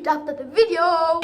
meet after the video.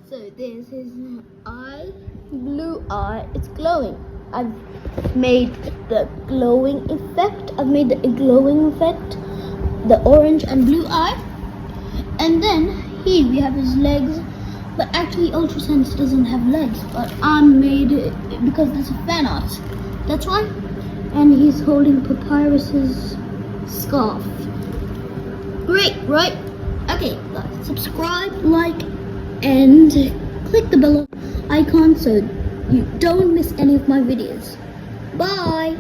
So this is an eye, blue eye. It's glowing. I've made the glowing effect. The orange and blue eye. And then here we have his legs. But actually Ultrasans doesn't have legs. But I made it because there's a fan art. That's why. And he's holding Papyrus's scarf. Great, right? Okay, guys, subscribe, like, and click the bell icon so you don't miss any of my videos. Bye!